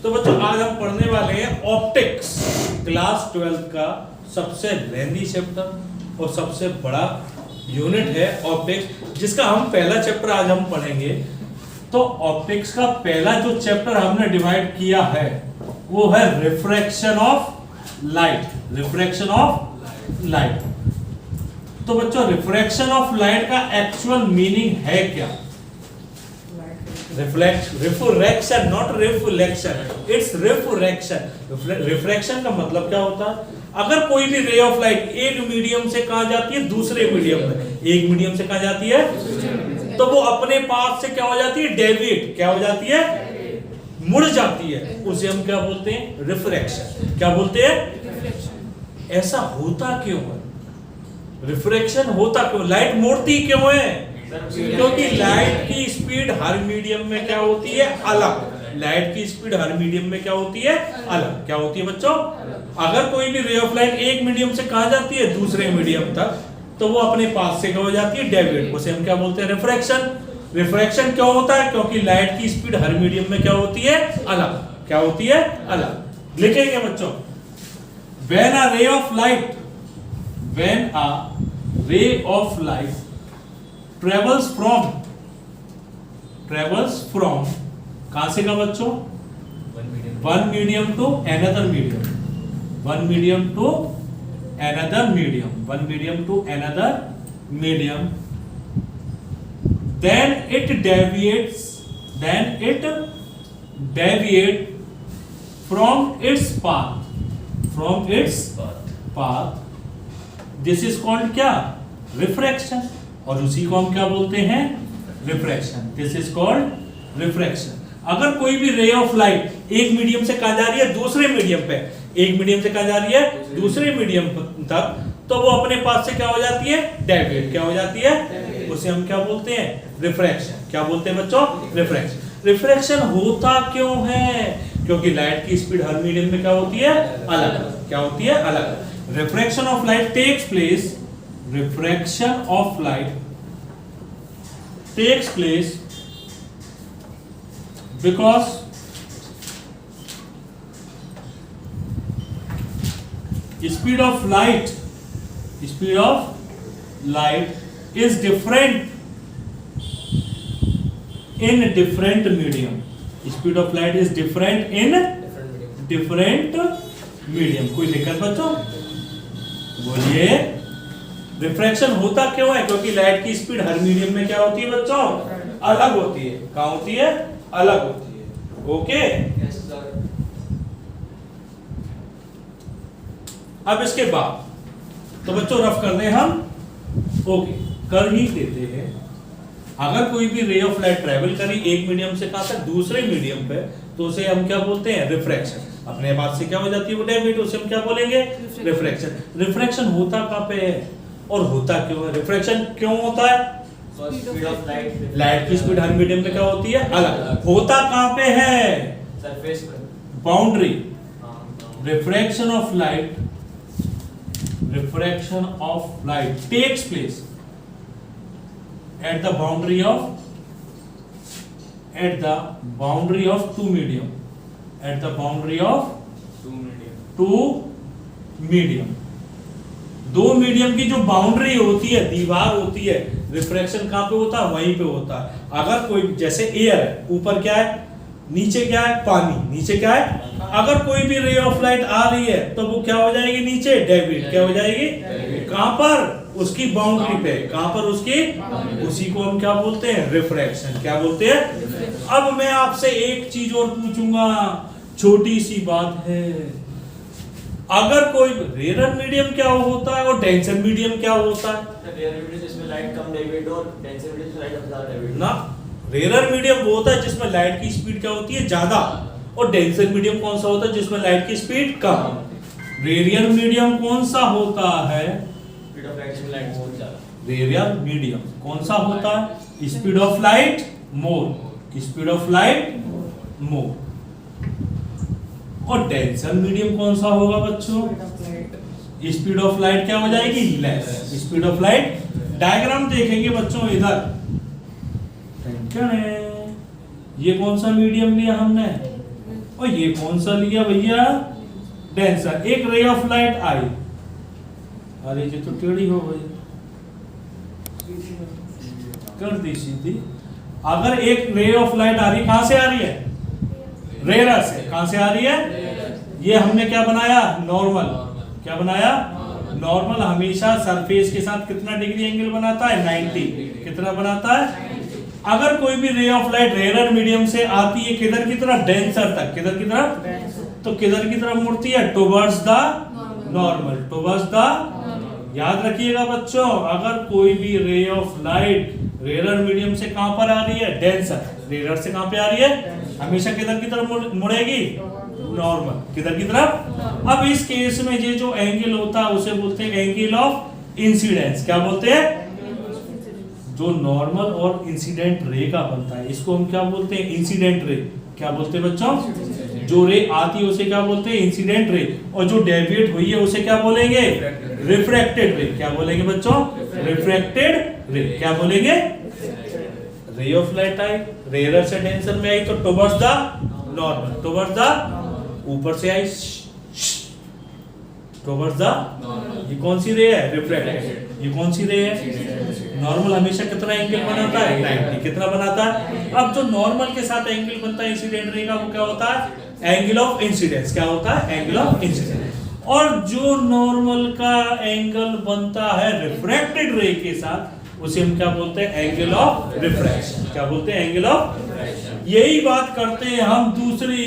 तो बच्चों आज हम पढ़ने वाले हैं ऑप्टिक्स, क्लास 12 का सबसे लेंथी चैप्टर और सबसे बड़ा यूनिट है ऑप्टिक्स, जिसका हम पहला चैप्टर आज हम पढ़ेंगे। तो ऑप्टिक्स का पहला जो चैप्टर हमने डिवाइड किया है वो है refraction of light. Refraction of light. तो बच्चों रिफ्रैक्शन ऑफ लाइट का एक्चुअल मीनिंग है क्या? Refraction, not reflection, it's refraction. Refraction का मतलब क्या होता है? अगर कोई भी रे ऑफ लाइट एक मीडियम से कहां जाती है दूसरे मीडियम में, एक मीडियम से कहां जाती है, तो वो अपने पाथ से क्या हो जाती है? डेविएट, क्या हो जाती है? मुड़ जाती है। उसे हम क्या बोलते हैं? रिफ्रैक्शन। क्या बोलते हैं? ऐसा होता क्यों है? रिफ्रैक्शन होता क्यों? लाइट मुड़ती क्यों है? क्योंकि लाइट की स्पीड हर मीडियम में क्या होती है? अलग। लाइट की स्पीड हर मीडियम में क्या होती है? अलग। क्या होती है बच्चों? अगर कोई भी रे ऑफ लाइट एक मीडियम से कहां जाती है दूसरे मीडियम तक, तो वो अपने पास से क्या हो जाती है? डेविएट। उसे हम क्या बोलते हैं? रिफ्रैक्शन। रिफ्रैक्शन क्यों होता है? क्योंकि लाइट की स्पीड हर मीडियम में क्या होती है? अलग। क्या होती है? अलग। लिखेंगे बच्चों, व्हेन अ रे ऑफ लाइट, व्हेन अ रे ऑफ लाइट travels from कहां से का बच्चों? one medium to another medium, one medium to another medium, one medium to another medium, then it deviates from its path, this is called क्या? Refraction. और उसी को हम क्या बोलते हैं? Refraction. This is called refraction. अगर कोई भी रे ऑफ लाइट एक मीडियम से कहां जा रही है दूसरे मीडियम पे, एक मीडियम से कहां जा रही है दूसरे मीडियम तक, तो वो अपने पास से क्या हो जाती है? डेविएट। क्या हो जाती है? उसे हम क्या बोलते हैं? रिफ्रैक्शन। क्या बोलते हैं बच्चों? रिफ्रैक्शन। रिफ्रैक्शन होता क्यों है? क्योंकि लाइट की स्पीड हर मीडियम में क्या होती है? अलग। क्या होती है? अलग। Refraction of light takes place, refraction of light takes place because speed of light is different in different medium. Speed of light is different in different medium. कोई दिक्कत बच्चों? बोलिए। रिफ्रैक्शन होता क्यों है? क्योंकि लाइट की स्पीड हर मीडियम में क्या होती है बच्चों? अलग होती है। कहां होती है? अलग होती है। ओके। अब इसके बाद तो बच्चों रफ कर दें हम। ओके, कर ही देते हैं। अगर कोई भी रे ऑफ लाइट ट्रेवल करी एक मीडियम से कहां तक दूसरे मीडियम पे, तो उसे हम क्या बोलते हैं? रिफ्रैक्शन। अपने पास से क्या हो जाती है? वो डेविएट। उसे हम क्या बोलेंगे? रिफ्रैक्शन। रिफ्रैक्शन होता कहां पे है और होता क्यों है? रिफ्रैक्शन क्यों होता है? स्पीड ऑफ लाइट, लाइट की स्पीड हर मीडियम में क्या होती है? अलग। होता कहां पे है? सरफेस पर। Boundary. Refraction of light takes place at the boundary of two medium, at the boundary of two medium। दो मीडियम की जो बाउंड्री होती है, दीवार होती है, रिफ्रैक्शन कहां पे होता है? वहीं पे होता है। अगर कोई जैसे एयर है, ऊपर क्या है, नीचे क्या है? पानी। नीचे क्या है? अगर कोई भी रे ऑफ लाइट आ रही है तो वो क्या हो जाएगी? नीचे डेविएट। क्या हो जाएगी? कहां पर? उसकी बाउंड्री पे। कहां पर? उसकी। उसी को हम क्या बोलते हैं? रिफ्रैक्शन। क्या बोलते हैं? अब मैं आपसे एक चीज और पूछूंगा, छोटी सी बात है। अगर कोई रेयर मीडियम क्या होता है और डेंसर मीडियम क्या होता है? रेयर मीडियम जिसमें लाइट कम डेविएट और डेंसर मीडियम में लाइट ज्यादा डेविएट ना। रेयर मीडियम वो होता है जिसमें लाइट की स्पीड क्या होती है? ज्यादा। और डेंसर मीडियम कौन सा होता है? जिसमें लाइट की स्पीड कम। रेडियल मीडियम कौन सा होता है? स्पीड ऑफ लाइट में लाइट बहुत ज्यादा। रेडियल मीडियम कौन सा होता है? Speed of light more. Speed of light more. और डेंसर मीडियम कौन सा होगा बच्चों? स्पीड ऑफ लाइट क्या हो जाएगी? Less. Speed of light. Diagram देखेंगे बच्चों इधर। ये कौन सा मीडियम लिया हमने? और ये कौन सा लिया भैया, डेंसर। एक रे ऑफ लाइट आई, अरे ये तो टेढ़ी हो गई, कर दी सीधी। अगर एक रे ऑफ लाइट आ रही, कहां से आ रही है, रेयर से। कहां से आ रही है, ये हमने क्या बनाया, नॉर्मल। क्या बनाया, नॉर्मल हमेशा सरफेस के साथ कितना डिग्री एंगल बनाता है, 90। कितना बनाता है। अगर कोई भी रे ऑफ लाइट रेयर मीडियम से आती है किधर की तरफ, डेंसर तक। किधर की तरफ, तो किधर की तरफ मुड़ती है, towards the normal. Towards the, याद रखिएगा बच्चों, अगर कोई भी रे ऑफ लाइट रेयर मीडियम से कहां पर आ रही है, डेंसर। रेयर से कहां पे आ रही है, हमेशा किधर की तरफ मुड़ेगी, नॉर्मल। किधर की तरफ। अब इस केस में ये जो एंगल होता है उसे बोलते हैं एंगल ऑफ इंसिडेंस। क्या बोलते हैं, जो नॉर्मल और इंसिडेंट रे का बनता है इसको हम क्या बोलते हैं, इंसिडेंट रे। क्या बोलते हैं बच्चों, जो रे आती है उसे क्या बोलते हैं, इंसिडेंट रे। और जो डेविएट हुई है उसे क्या बोलेंगे, रिफ्रैक्टेड रे। क्या बोलेंगे बच्चों, रिफ्रैक्टेड रे। क्या बोलेंगे, रे ऑफ लाइट आई, रेयर से डेंसर में आई तो towards the normal. Towards the, ऊपर से आई टुवर्ड्स द, ये कौन सी रे है, रिफ्रैक्टेड। ये कौन सी रे है, नॉर्मल हमेशा कितना एंगल बनाता है, 90। कितना बनाता है। अब जो नॉर्मल के साथ एंगल बनता है इंसिडेंट रे का, वो क्या होता है, एंगल ऑफ इंसिडेंस। क्या होता है, एंगल ऑफ इंसिडेंस। और जो नॉर्मल का एंगल बनता है रिफ्रैक्टेड रे के साथ उसे हम क्या बोलते हैं, एंगल ऑफ रिफ्रैक्शन। क्या बोलते हैं, एंगल ऑफ रिफ्रैक्शन। यही बात करते हैं हम दूसरी,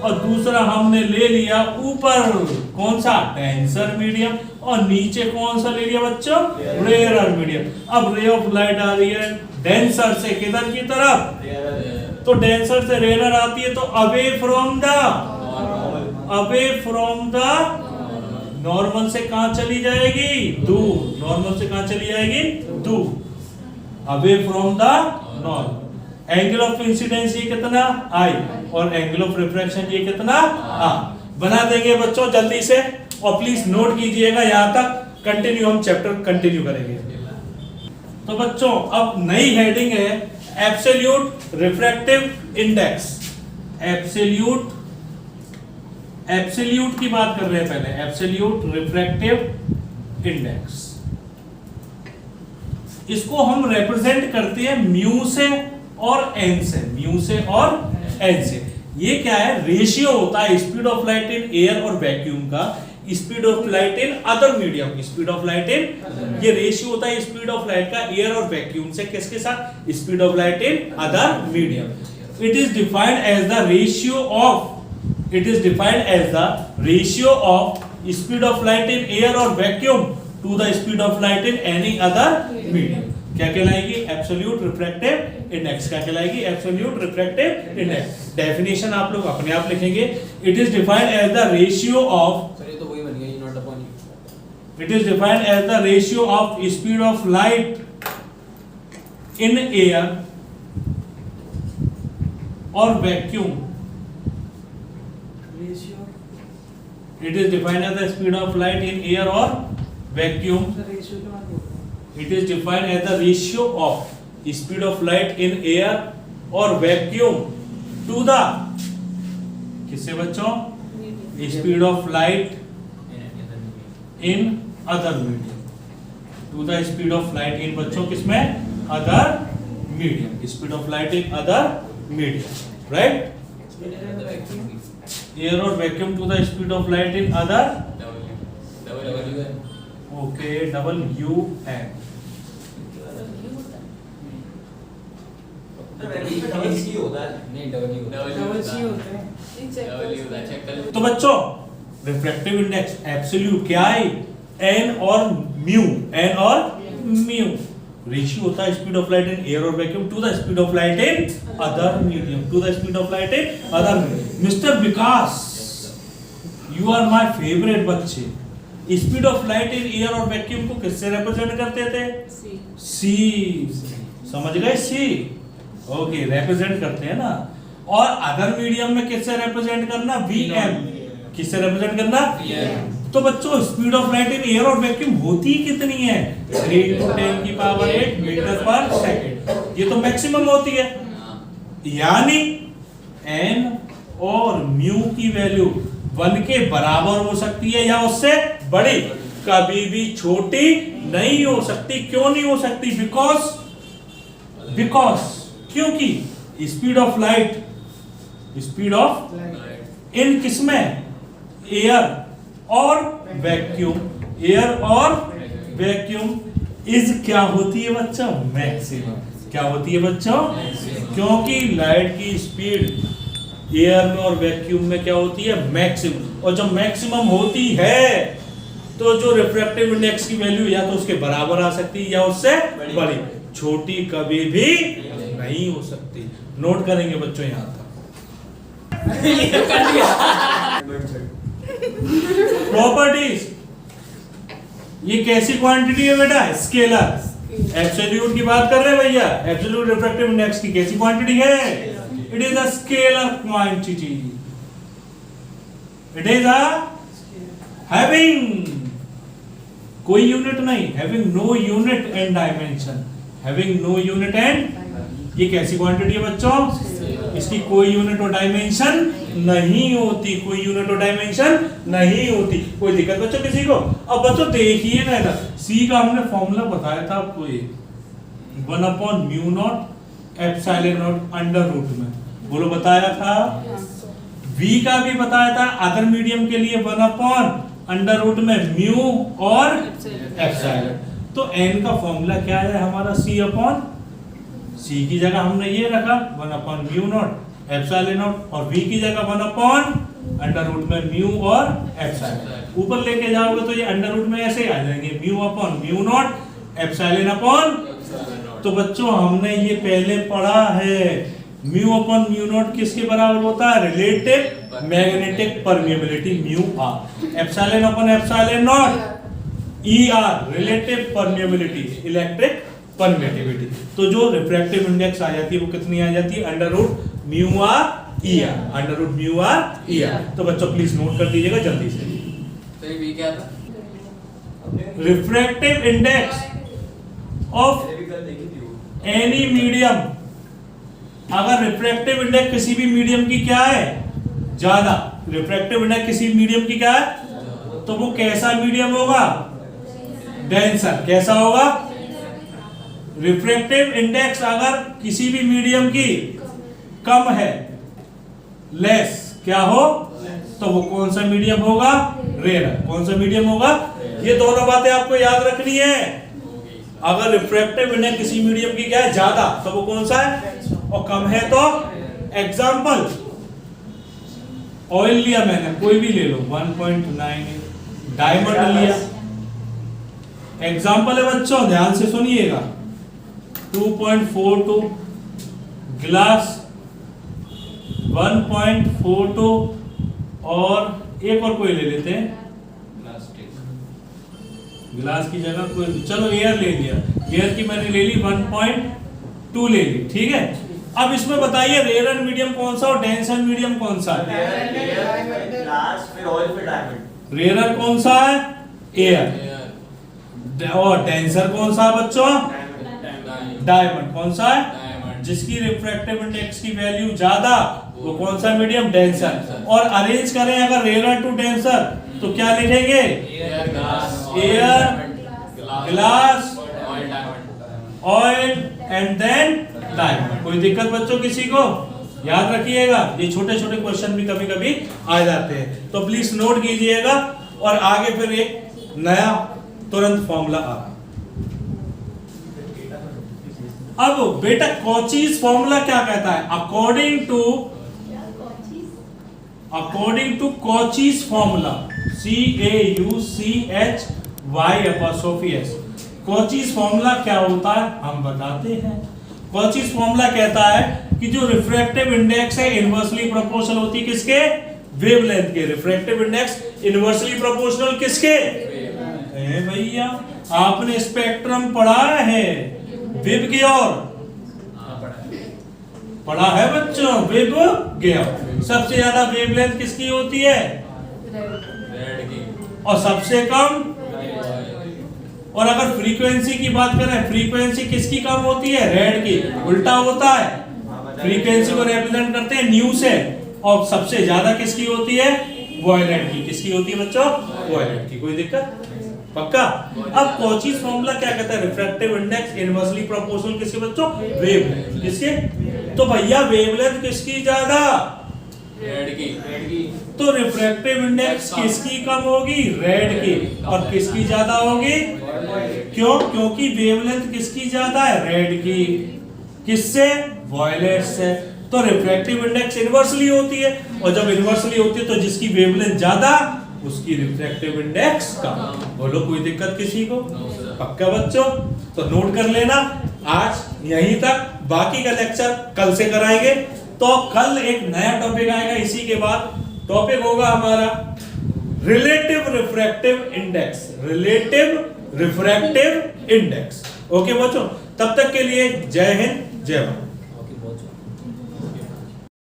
और दूसरा हमने ले लिया ऊपर कौन सा, डेंसर मीडियम, और नीचे कौन सा ले लिया बच्चों, रेयर मीडियम। अब रे ऑफ लाइट आ रही है डेंसर से किधर की तरफ, तो डेंसर से रेयर आती है तो away from the, away from the normal से कहां चली जाएगी, दूर। नॉर्मल से कहां चली जाएगी, दूर। Away from the normal. Angle of incidence ये कितना, आई, और एंगल ऑफ रिफ्रैक्शन ये कितना, बना देंगे बच्चों जल्दी से। और प्लीज नोट कीजिएगा, यहां तक कंटिन्यू, हम चैप्टर कंटिन्यू करेंगे। तो बच्चों अब नई हेडिंग है absolute refractive index. Absolute, absolute की बात कर रहे हैं पहले, एब्सोल्यूट रिफ्रैक्टिव इंडेक्स। इसको हम रिप्रेजेंट करते हैं म्यू से और एन से। म्यू से और एन से। ये क्या है, रेशियो होता है speed of light in air और वैक्यूम का, speed of light in other medium. Speed of light in, ये रेशियो होता है स्पीड ऑफ लाइट का एयर और वैक्यूम से। किसके साथ, speed of light in other medium. It is defined as the ratio of, it is defined as the ratio of speed of light in air or vacuum to the speed of light in any other medium. क्या कहलाएगी, absolute refractive index. क्या कहलाएगी, absolute refractive index. Definition आप लोग अपने आप लिखेंगे। It is defined as the ratio of, sir ये तो वही बन गया, not upon you. It is defined as the ratio of speed of light in air और vacuum. It is defined as the speed of light in air or vacuum. It is defined as the ratio of speed of light in air or vacuum to the, किससे बच्चों, speed of light in other medium, to the speed of light in बच्चों किसमें, other medium, speed of light in other medium, right? Air or vacuum to the speed of light in other, okay, WN। तो बच्चों refractive index absolute क्या है, N और mu. N और mu ratio होता है speed of light in air और vacuum to the speed of light in other medium, to the speed of light in other medium. Mister Vikas, you are my favourite बच्चे। Speed of light in air और vacuum को किससे represent करते थे, सी। समझ गए, सी, okay, represent करते हैं ना। और अदर मीडियम में किससे रिप्रेजेंट करना, वीएम। किससे रिप्रेजेंट करना, वीएम। तो बच्चों speed of light in air और वैक्यूम होती कितनी है, 3 × 10⁸ मीटर पर सेकंड। ये तो मैक्सिमम होती है, यानी n और म्यू की वैल्यू 1 के बराबर हो सकती है या उससे बड़ी, कभी भी छोटी नहीं हो सकती। क्यों नहीं हो सकती? बिकॉज क्योंकि speed of light, speed of in किसमें, एयर और वैक्यूम, एयर और वैक्यूम इज क्या होती है बच्चों? मैक्सिमम। क्या होती है बच्चों? क्योंकि लाइट की स्पीड एयर में और वैक्यूम में क्या होती है? मैक्सिमम। और जब मैक्सिमम होती है तो जो रिफ्रैक्टिव इंडेक्स की वैल्यू या तो उसके बराबर आ सकती है या उससे बड़ी, छोटी कभी भी नहीं हो सकती। नोट करेंगे बच्चों यहां तक। प्रॉपर्टीज, ये कैसी क्वांटिटी है बेटा? स्केलर। एब्सोल्यूट की बात कर रहे हैं भैया, एब्सोल्यूट रिफ्रैक्टिव इंडेक्स की कैसी क्वांटिटी है? It is a scalar quantity. It is a having कोई यूनिट नहीं, having no unit and dimension, having no unit and, ये कैसी क्वांटिटी है बच्चों? इसकी कोई यूनिट और डायमेंशन नहीं होती, कोई यूनिट और डायमेंशन नहीं होती। कोई दिक्कत बच्चों किसी को? अब बच्चों देखिए ना, सी का हमने फॉर्मूला बताया था आपको, ये 1/μ0 ε0 अंडर रूट में, बोलो बताया था। v का भी बताया था अदर मीडियम के लिए 1 अंडर रूट में म्यू और एप्सिलॉन। तो n का फॉर्मूला क्या है हमारा? c की जगह हमने ये रखा 1/μ0 एप्सिलॉन और v की जगह 1 अंडर रूट में म्यू और एप्सिलॉन। ऊपर लेके जाओगे तो ये अंडर रूट में ऐसे आ जाएंगे, μ/μ0 एप्सिलॉन। तो बच्चों हमने ये पहले पढ़ा है, μ/μ0 किसके बराबर होता है? Relative magnetic permeability mu R, ε/ε0 ER relative permeability electric permittivity. तो जो रिफ्रैक्टिव इंडेक्स आ जाती है वो कितनी आ जाती है? Under root mu R ER, under root mu R ER। तो बच्चों प्लीज नोट कर दीजिएगा जल्दी से। तो ये भी क्या था? Refractive index of any medium, अगर रिफ्रैक्टिव इंडेक्स किसी भी मीडियम की क्या है? ज्यादा। रिफ्रैक्टिव इंडेक्स किसी मीडियम की क्या है? तो वो कैसा मीडियम होगा? डेंसर। कैसा होगा? रिफ्रैक्टिव इंडेक्स अगर किसी भी मीडियम की कम है, लेस, क्या हो? तो वो कौन सा मीडियम होगा? रेयर। कौन सा मीडियम होगा? ये दोनों बातें आपको याद रखनी है। अगर रिफ्रैक्टिव इंडेक्स किसी मीडियम की क्या है? ज्यादा, तो वो कौन सा है? और कम है तो एग्जाम्पल, ऑयल लिया मैंने, कोई भी ले लो 1.98, डायमंड लिया, एग्जाम्पल है बच्चों, ध्यान से सुनिएगा 2.42, ग्लास 1.42 और एक और कोई ले लेते हैं, ग्लास की जगह कोई, चलो एयर ले लिया, एयर की मैंने ले ली 1.2 ले ली, ठीक है। अब इसमें बताइए रेयर मीडियम कौन सा और डेंसर मीडियम कौन सा है? रेयर कौन सा है? एयर। और डेंसर कौन सा है बच्चों? डायमंड। कौन सा है? जिसकी रिफ्रैक्टिव इंडेक्स की वैल्यू ज्यादा, वो कौन सा मीडियम? डेंसर। और अरेंज करें अगर रेयर टू डेंसर तो क्या लिखेंगे? Air, glass, oil and then diamond. कोई दिक्कत बच्चों किसी को? याद रखिएगा, ये छोटे छोटे क्वेश्चन भी कभी कभी आ जाते हैं, तो प्लीज नोट कीजिएगा। और आगे फिर एक नया तुरंत फॉर्मूला आ रहा। अब बेटा कॉचीज फॉर्मूला क्या कहता है? According to Cauchy's formula, CAUCHY', Cauchy's formula क्या होता है हम बताते हैं। कॉचीज फॉर्मूला कहता है कि जो रिफ्रैक्टिव इंडेक्स है इनवर्सली प्रोपोर्शनल होती है किसके? वेवलेंथ के। रिफ्रैक्टिव इंडेक्स इनवर्सली प्रोपोर्शनल किसके? भैया आपने स्पेक्ट्रम पढ़ा है, वेव की ओर पढ़ा है बच्चों, वेव गया। सबसे ज्यादा वेवलेंथ किसकी होती है? रेड की। और सबसे कम? और अगर फ्रीक्वेंसी की बात करें, फ्रीक्वेंसी किसकी कम होती है? रेड की। उल्टा होता है, फ्रीक्वेंसी को रिप्रेजेंट करते हैं न्यू से, और सबसे ज्यादा किसकी होती है? वॉयलेट की। किसकी होती है बच्चों? वॉयलेट की। कोई दिक्कत? पक्का? अब कॉचीज फॉर्मूला क्या कहता है? रिफ्रैक्टिव इंडेक्स इनवर्सली प्रोपोर्शनल किसके बच्चों? वेवलेंथ। किसके? तो भैया वेवलेंथ किसकी ज्यादा? रेड की। तो रिफ्रैक्टिव इंडेक्स किसकी कम होगी? रेड की। और किसकी ज्यादा होगी? क्यों? क्योंकि वेवलेंथ किसकी ज्यादा है? रेड की। किससे? वॉयलेट से। तो रिफ्रैक्टिव इंडेक्स इनवर्सली होती है, और जब इनवर्सली होती है तो जिसकी वेवलेंथ ज्यादा उसकी रिफ्रैक्टिव इंडेक्स कम। बोलो कोई दिक्कत किसी को? पक्का बच्चों? तो नोट कर लेना, आज यहीं तक, बाकी का लेक्चर कल से कराएंगे। तो कल एक नया टॉपिक आएगा, इसी के बाद टॉपिक होगा हमारा relative refractive index. Relative refractive index. Okay बच्चों, तब तक के लिए जय हिंद, जय भारत।